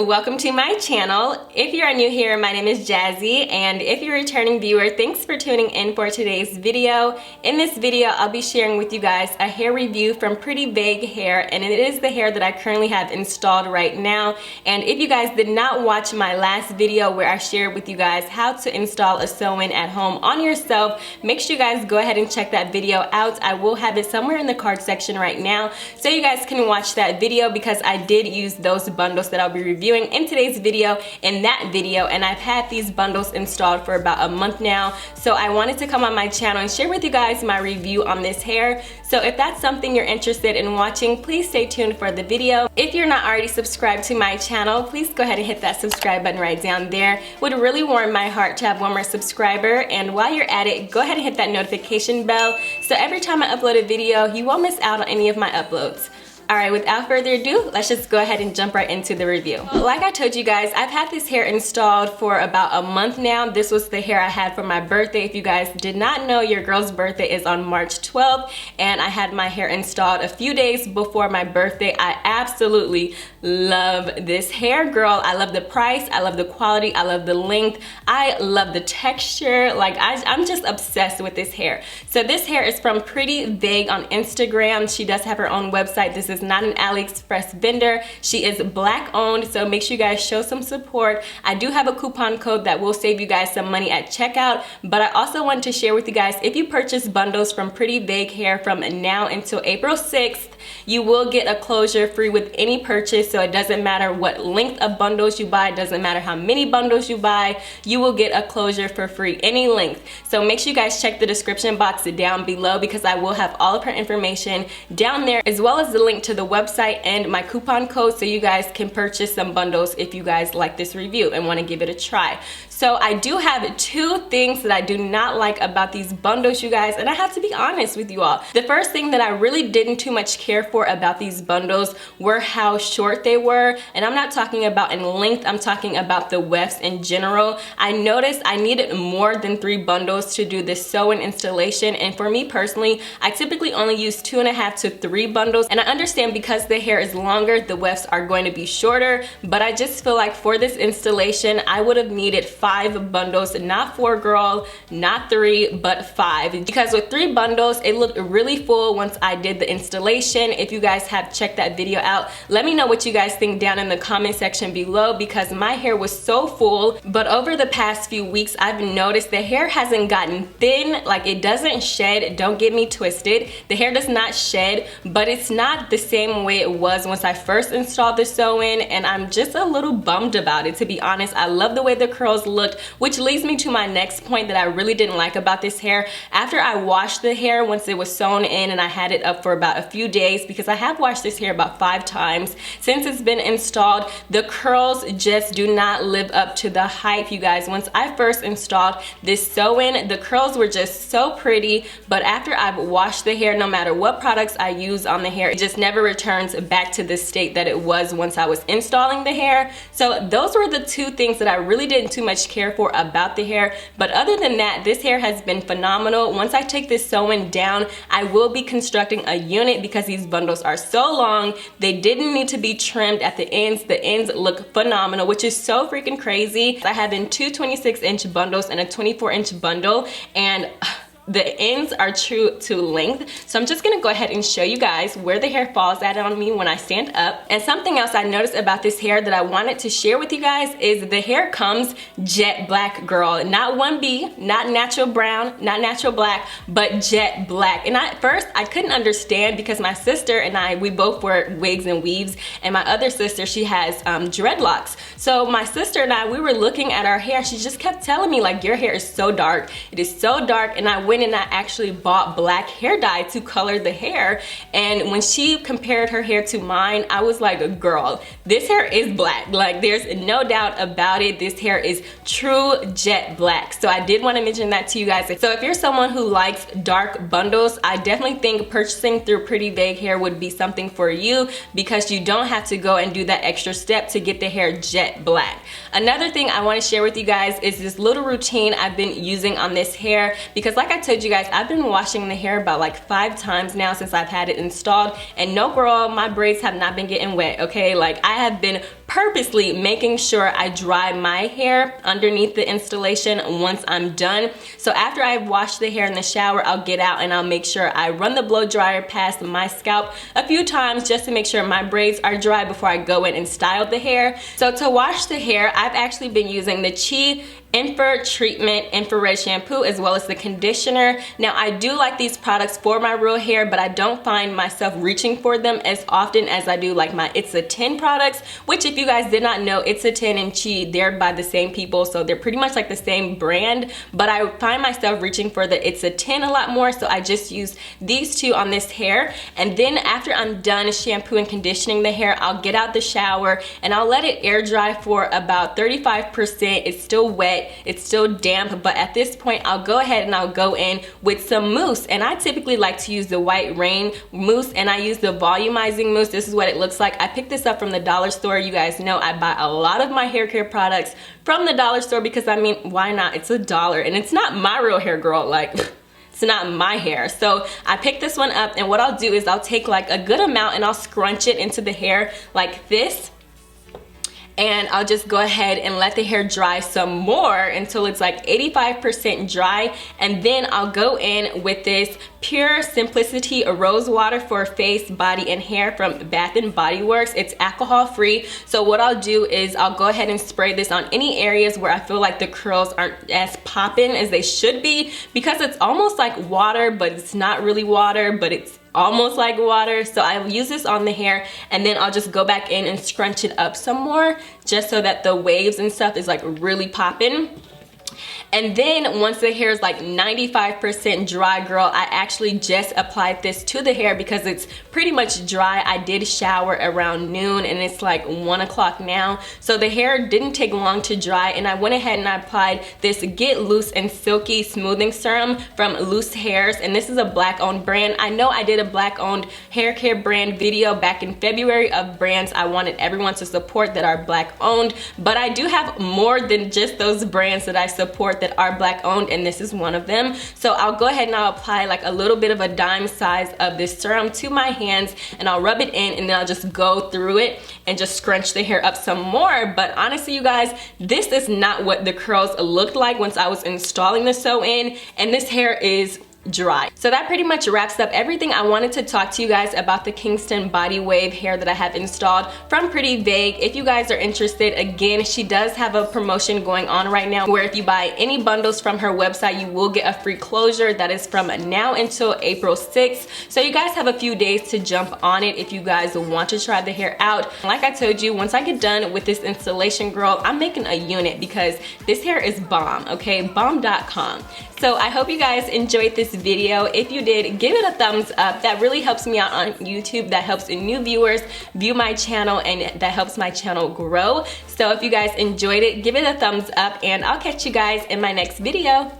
welcome to my channel. If you are new here, my name is Jazzie, and if you're a returning viewer, thanks for tuning in for today's video. In this video, I'll be sharing with you guys a hair review from Pretty Vague Hair, and it is the hair that I currently have installed right now. And if you guys did not watch my last video where I shared with you guys how to install a sew-in at home on yourself, make sure you guys go ahead and check that video out. I will have it somewhere in the card section right now so you guys can watch that video, because I did use those bundles that I'll be reviewing in today's video in that video, and I've had these bundles installed for about a month now, so I wanted to come on my channel and share with you guys my review on this hair. So if that's something you're interested in watching, please stay tuned for the video. If you're not already subscribed to my channel, please go ahead and hit that subscribe button right down there. It would really warm my heart to have one more subscriber, and while you're at it, go ahead and hit that notification bell so every time I upload a video, you won't miss out on any of my uploads. Alright, without further ado, let's just go ahead and jump right into the review. Like I told you guys, I've had this hair installed for about a month now. This was the hair I had for my birthday. If you guys did not know, your girl's birthday is on March 12th, and I had my hair installed a few days before my birthday. I absolutely love this hair, girl. I love the price, I love the quality, I love the length, I love the texture. Like, I'm just obsessed with this hair. So this hair is from Pretty Vague on Instagram. She does have her own website. This is not an AliExpress vendor. She is Black owned, so make sure you guys show some support. I do have a coupon code that will save you guys some money at checkout, but I also want to share with you guys, if you purchase bundles from Pretty Vague Hair from now until April 6th, you will get a closure free with any purchase. So it doesn't matter what length of bundles you buy, it doesn't matter how many bundles you buy, you will get a closure for free, any length. So make sure you guys check the description box down below, because I will have all of her information down there, as well as the link to the website and my coupon code, so you guys can purchase some bundles if you guys like this review and want to give it a try. So I do have two things that I do not like about these bundles, you guys, and I have to be honest with you all. The first thing that I really didn't too much care for about these bundles were how short they were, and I'm not talking about in length, I'm talking about the wefts in general. I noticed I needed more than 3 bundles to do this sew-in installation, and for me personally, I typically only use 2.5 to 3 bundles, and I understand because the hair is longer, the wefts are going to be shorter, but I just feel like for this installation, I would have needed 5 bundles, not 4, girl, not 3, but 5, because with 3 bundles, it looked really full once I did the installation. If you guys have checked that video out, let me know what you guys think down in the comment section below, because my hair was so full. But over the past few weeks, I've noticed the hair hasn't gotten thin. Like, it doesn't shed, don't get me twisted, the hair does not shed, but it's not the same way it was once I first installed the sew-in, and I'm just a little bummed about it, to be honest. I love the way the curls looked, which leads me to my next point that I really didn't like about this hair. After I washed the hair, once it was sewn in and I had it up for about a few days, because I have washed this hair about 5 times since it's been installed, the curls just do not live up to the hype, you guys. Once I first installed this sew-in, the curls were just so pretty, but after I've washed the hair, no matter what products I use on the hair, it just never returns back to the state that it was once I was installing the hair. So those were the 2 things that I really didn't too much care for about the hair. But other than that, this hair has been phenomenal. Once I take this sew-in down, I will be constructing a unit, because these bundles are so long. They didn't need to be trimmed at the ends. The ends look phenomenal, which is so freaking crazy. I have in 2 26-inch bundles and a 24-inch bundle, and the ends are true to length. So I'm just gonna go ahead and show you guys where the hair falls at on me when I stand up. And something else I noticed about this hair that I wanted to share with you guys is the hair comes jet black, girl. Not 1B, not natural brown, not natural black, but jet black. And at first I couldn't understand, because my sister and I, we both wear wigs and weaves, and my other sister, she has dreadlocks. So my sister and I, we were looking at our hair. She just kept telling me, like, your hair is so dark. It is so dark. And I went and I actually bought black hair dye to color the hair, and when she compared her hair to mine, I was like, girl, this hair is black. Like, there's no doubt about it. This hair is true jet black. So I did want to mention that to you guys. So if you're someone who likes dark bundles, I definitely think purchasing through Pretty Vague Hair would be something for you, because you don't have to go and do that extra step to get the hair jet black. Another thing I want to share with you guys is this little routine I've been using on this hair, because like I told you guys, I've been washing the hair about like 5 times now since I've had it installed, and no, girl, my braids have not been getting wet, okay? Like, I have been purposely making sure I dry my hair underneath the installation once I'm done. So after I've washed the hair in the shower, I'll get out and I'll make sure I run the blow dryer past my scalp a few times just to make sure my braids are dry before I go in and style the hair. So to wash the hair, I've actually been using the Infrared Treatment Infrared Shampoo as well as the conditioner. Now I do like these products for my real hair, but I don't find myself reaching for them as often as I do like my It's a 10 products, which if you guys did not know, It's a 10 and Chi, they're by the same people, so they're pretty much like the same brand, but I find myself reaching for the It's a 10 a lot more, so I just use these two on this hair. And then after I'm done shampoo and conditioning the hair, I'll get out the shower and I'll let it air dry for about 35%. It's still wet, it's still damp, but at this point I'll go ahead and I'll go in with some mousse. And I typically like to use the White Rain mousse, and I use the volumizing mousse. This is what it looks like. I picked this up from the dollar store. You guys know I buy a lot of my hair care products from the dollar store because I mean, why not? It's $1 and it's not my real hair, girl. Like, it's not my hair. So I picked this one up, and what I'll do is I'll take like a good amount and I'll scrunch it into the hair like this. And I'll just go ahead and let the hair dry some more until it's like 85% dry. And then I'll go in with this Pure Simplicity Rose Water for face, body, and hair from Bath and Body Works. It's alcohol free. So what I'll do is I'll go ahead and spray this on any areas where I feel like the curls aren't as popping as they should be, because it's almost like water, but it's not really water, but it's almost like water. So I'll use this on the hair, and then I'll just go back in and scrunch it up some more just so that the waves and stuff is like really popping. And then once the hair is like 95% dry, girl, I actually just applied this to the hair because it's pretty much dry. I did shower around noon and it's like 1 o'clock now. So the hair didn't take long to dry, and I went ahead and I applied this Get Loose and Silky Smoothing Serum from Loose Hairs. And this is a black owned brand. I know I did a black owned hair care brand video back in February of brands I wanted everyone to support that are black owned, but I do have more than just those brands that I support that are black owned, and this is one of them. So I'll go ahead and I'll apply like a little bit of a dime size of this serum to my hands, and I'll rub it in, and then I'll just go through it and just scrunch the hair up some more. But honestly, you guys, this is not what the curls looked like once I was installing the sew-in, and this hair is dry. So that pretty much wraps up everything I wanted to talk to you guys about the Kingston Bodywave hair that I have installed from Pretty Vague. If you guys are interested, again, she does have a promotion going on right now where if you buy any bundles from her website, you will get a free closure. That is from now until April 6th. So you guys have a few days to jump on it if you guys want to try the hair out. Like I told you, once I get done with this installation, girl, I'm making a unit because this hair is bomb, okay? Bomb.com. So I hope you guys enjoyed this video. If you did, give it a thumbs up. That really helps me out on YouTube. That helps new viewers view my channel, and that helps my channel grow. So if you guys enjoyed it, give it a thumbs up, and I'll catch you guys in my next video.